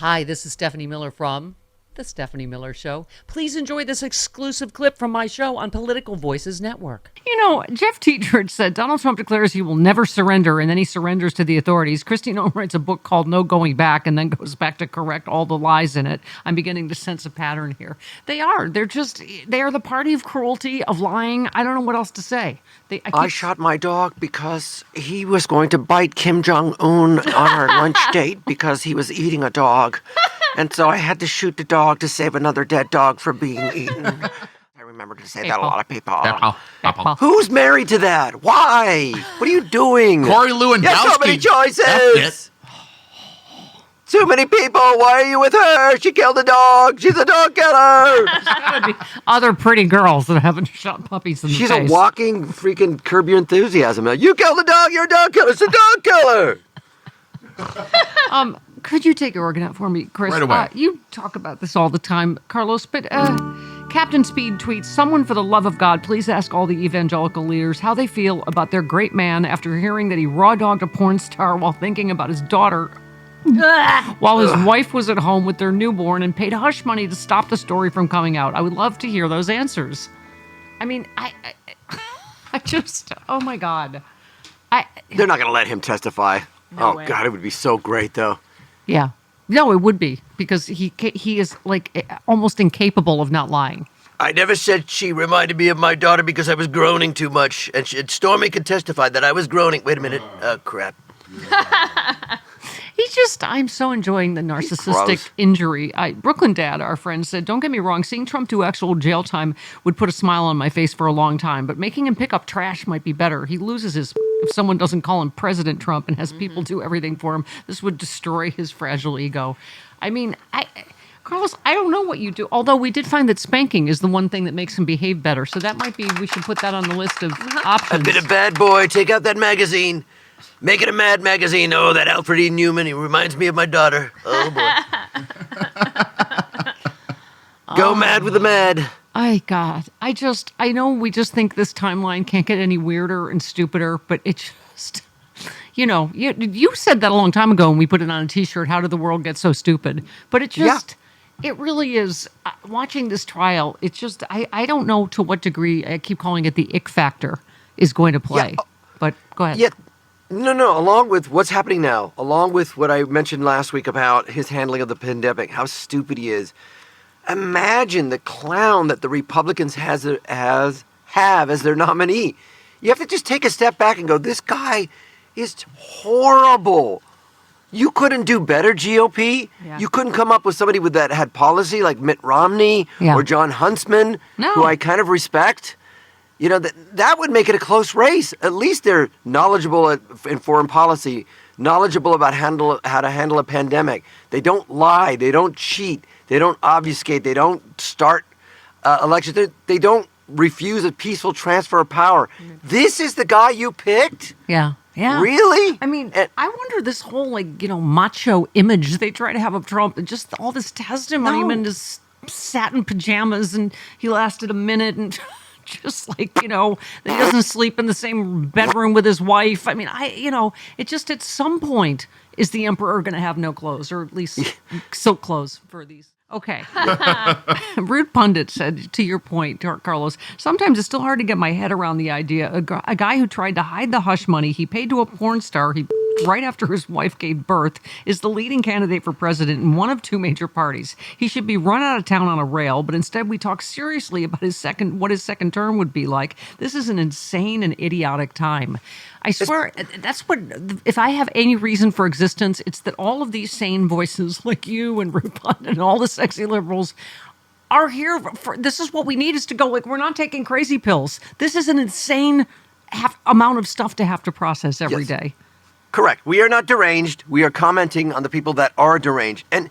Hi, this is Stephanie Miller from The Stephanie Miller Show. Please enjoy this exclusive clip from my show on Political Voices Network. You know, Jeff Teachard said Donald Trump declares he will never surrender, and then he surrenders to the authorities. Kristi Noem writes a book called No Going Back and then goes back to correct all the lies in it. I'm beginning to sense a pattern here. They are the party of cruelty, of lying. I don't know what else to say. I shot my dog because he was going to bite Kim Jong-un on our lunch date because he was eating a dog. And so I had to shoot the dog to save another dead dog from being eaten. I remember to say that a lot of people. Who's married to that? Why? What are you doing? Corey Lewandowski. You have so many choices. Too many people. Why are you with her? She killed a dog. She's a dog killer. There's gotta be other pretty girls that haven't shot puppies in the face. She's a walking freaking Curb Your Enthusiasm. You killed a dog. You're a dog killer. It's a dog killer. Could you take your organ out for me, Chris? Right away. You talk about this all the time, Carlos, but Captain Speed tweets, someone for the love of God, please ask all the evangelical leaders how they feel about their great man after hearing that he raw-dogged a porn star while thinking about his daughter while his wife was at home with their newborn and paid hush money to stop the story from coming out. I would love to hear those answers. I mean, I just, oh my God. They're not going to let him testify. No way. God, it would be so great, though. Yeah. No, it would be, because he is like almost incapable of not lying. I never said she reminded me of my daughter because I was groaning too much. And Stormy could testify that I was groaning. Wait a minute. Oh, crap. I'm so enjoying the narcissistic injury. Brooklyn Dad, our friend, said, don't get me wrong, seeing Trump do actual jail time would put a smile on my face for a long time, but making him pick up trash might be better. He loses his if someone doesn't call him President Trump and has people do everything for him. This would destroy his fragile ego. I mean, Carlos, I don't know what you do, although we did find that spanking is the one thing that makes him behave better, so that might be, we should put that on the list of options. I've been a bad boy. Take out that magazine. Make it a mad magazine. Oh, that Alfred E. Newman. He reminds me of my daughter. Oh, boy. Go mad with the mad. I know we just think this timeline can't get any weirder and stupider, but it just, you said that a long time ago when we put it on a t-shirt, how did the world get so stupid? But it just, It really is. Watching this trial, it's just, I don't know to what degree, I keep calling it the ick factor, is going to play. Yeah. But go ahead. Yeah. No. Along with what's happening now, along with what I mentioned last week about his handling of the pandemic, how stupid he is. Imagine the clown that the Republicans have as their nominee. You have to just take a step back and go, this guy is horrible. You couldn't do better, GOP. Yeah. You couldn't come up with somebody that had policy like Mitt Romney or John Huntsman, who I kind of respect. That would make it a close race. At least they're knowledgeable in foreign policy, knowledgeable about how to handle a pandemic. They don't lie. They don't cheat. They don't obfuscate. They don't start elections. They don't refuse a peaceful transfer of power. This is the guy you picked? Yeah. Really? I mean, I wonder this whole, macho image they try to have of Trump, and just all this testimony him in his satin pajamas, and he lasted a minute, and just that he doesn't sleep in the same bedroom with his wife. I mean, it just at some point is the emperor going to have no clothes, or at least silk clothes for these. Okay. Rude Pundit said, to your point, Carlos, sometimes it's still hard to get my head around the idea. A guy who tried to hide the hush money he paid to a porn star right after his wife gave birth is the leading candidate for president in one of two major parties. He should be run out of town on a rail, but instead we talk seriously about what his second term would be like. This is an insane and idiotic time. I swear, that's what, if I have any reason for existence, it's that all of these sane voices like you and Rupert and all the sexy liberals are here for, this is what we need, is to go, we're not taking crazy pills. This is an insane amount of stuff to have to process every day. Correct. We are not deranged. We are commenting on the people that are deranged. And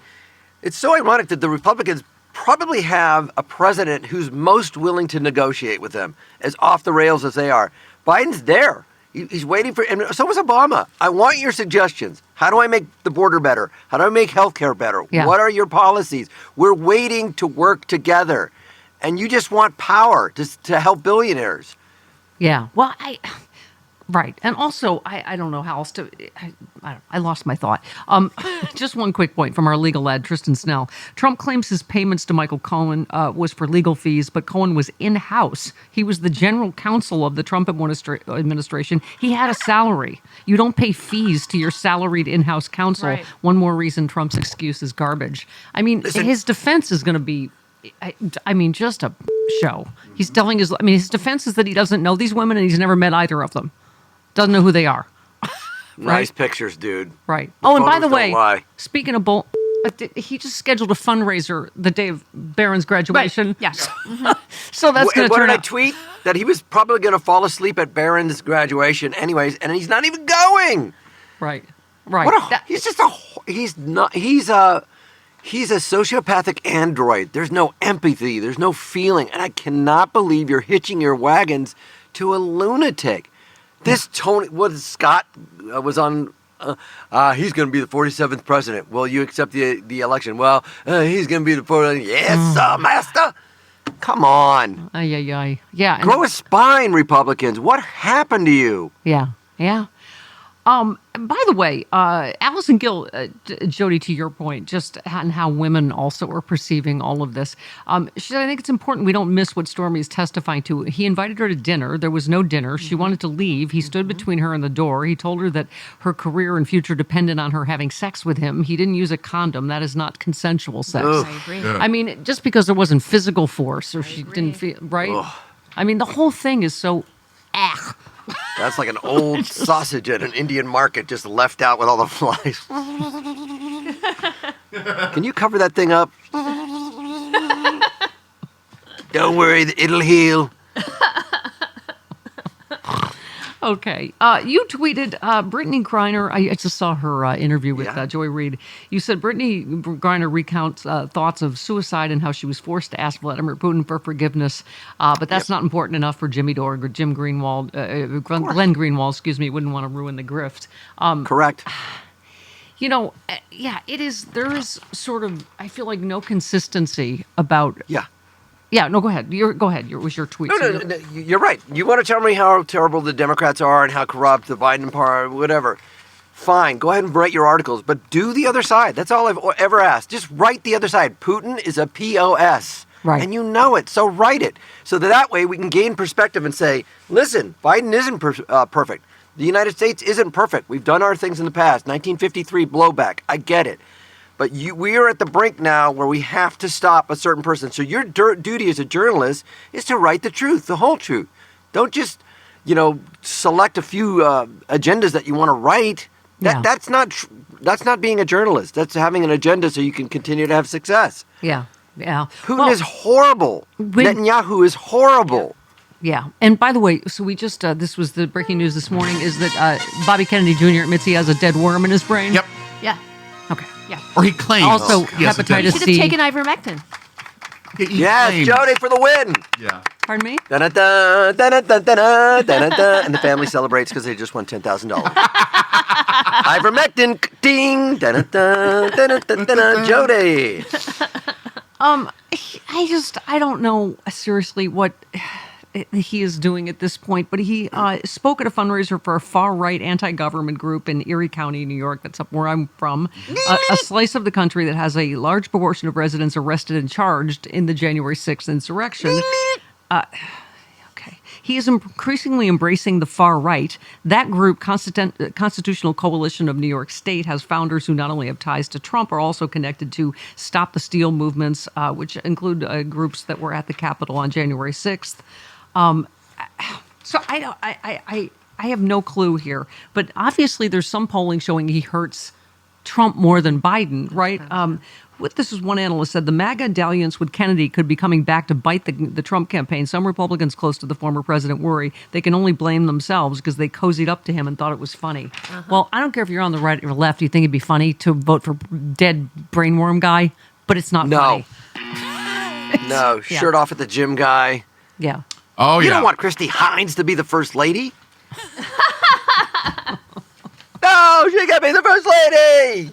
it's so ironic that the Republicans probably have a president who's most willing to negotiate with them, as off the rails as they are. Biden's there. He's waiting for, and so was Obama. I want your suggestions. How do I make the border better? How do I make healthcare better? Yeah. What are your policies? We're waiting to work together. And you just want power to help billionaires. Yeah. Well, Right. And also, I don't know how else to. I lost my thought. Just one quick point from our legal lad, Tristan Snell. Trump claims his payments to Michael Cohen was for legal fees, but Cohen was in-house. He was the general counsel of the Trump administration. He had a salary. You don't pay fees to your salaried in-house counsel. Right. One more reason Trump's excuse is garbage. I mean, Listen. his defense is going to be. I mean, just a show. He's telling his defense is that he doesn't know these women and he's never met either of them. Doesn't know who they are. Nice pictures, dude. Right. Oh, and by the photos way, don't lie. speaking of bull, he just scheduled a fundraiser the day of Barron's graduation. Right. Yeah. So that's And going to what turn did I out. tweet? That he was probably going to fall asleep at Barron's graduation anyways, and he's not even going. Right. Right. What a, he's just a, he's not, he's a sociopathic android. There's no empathy. There's no feeling. And I cannot believe you're hitching your wagons to a lunatic. This Tony, what is Scott was on, he's going to be the 47th president. Will you accept the election? Well, he's going to be the 47th. Yes, sir, master. Come on. Ay, ay, ay. Yeah. and- Grow a spine, Republicans. What happened to you? Yeah. Yeah. By the way, Allison Gill, Jody, to your point, just and how women also are perceiving all of this. She said, I think it's important we don't miss what Stormy is testifying to. He invited her to dinner. There was no dinner. She wanted to leave. He stood between her and the door. He told her that her career and future depended on her having sex with him. He didn't use a condom. That is not consensual sex. Ugh. I agree. I mean, just because there wasn't physical force or she didn't feel, right? Ugh. I mean, the whole thing is so, That's like an old sausage at an Indian market just left out with all the flies. Can you cover that thing up? Don't worry, it'll heal. Okay. You tweeted Brittany Griner. I just saw her interview with Yeah. Joy Reid. You said Brittany Griner recounts thoughts of suicide and how she was forced to ask Vladimir Putin for forgiveness. But that's not important enough for Jimmy Dore or Jim Greenwald, Glenn Greenwald, excuse me, wouldn't want to ruin the grift. Correct. You know, yeah, it is. There is sort of, I feel like, no consistency about. Yeah. Yeah, no, go ahead. Go ahead. It was your tweet. No, so no, no, you're right. You want to tell me how terrible the Democrats are and how corrupt the Biden party, whatever. Fine, go ahead and write your articles, but do the other side. That's all I've ever asked. Just write the other side. Putin is a POS. Right. And you know it, so write it. So that way we can gain perspective and say, listen, Biden isn't perfect. The United States isn't perfect. We've done our things in the past. 1953 blowback. I get it. But we are at the brink now where we have to stop a certain person. So your duty as a journalist is to write the truth, the whole truth. Don't just, select a few agendas that you want to write. Yeah. That's not being a journalist. That's having an agenda so you can continue to have success. Yeah, yeah. Putin is horrible. Netanyahu is horrible. Yeah. And by the way, so we just, this was the breaking news this morning, is that Bobby Kennedy Jr. admits he has a dead worm in his brain. Yep. Yeah. Okay. Yeah. Or he claims. Also, he has a dead hepatitis Should worm. C. have taken ivermectin. He Yes, claims. Jody for the win. Yeah. Pardon me? Da-da-da, da-da-da, da-da, da-da-da. And the family celebrates because they just won $10,000. Ivermectin, ding, da-da-da, da-da-da, da-da, Jody. I don't know seriously what he is doing at this point, but he spoke at a fundraiser for a far-right anti-government group in Erie County, New York. That's up where I'm from. A slice of the country that has a large proportion of residents arrested and charged in the January 6th insurrection. Okay. He is increasingly embracing the far right. That group, Constitutional Coalition of New York State, has founders who not only have ties to Trump, are also connected to Stop the Steal movements, which include groups that were at the Capitol on January 6th. So I have no clue here, but obviously there's some polling showing he hurts Trump more than Biden, right? This is one analyst said the MAGA dalliance with Kennedy could be coming back to bite the Trump campaign. Some Republicans close to the former president worry they can only blame themselves because they cozied up to him and thought it was funny. Well, I don't care if you're on the right or left. You think it'd be funny to vote for dead brainworm guy, but it's not funny. No, shirt off at the gym guy. Yeah. Oh, yeah. You don't want Christy Hines to be the first lady. No, she can be the first lady.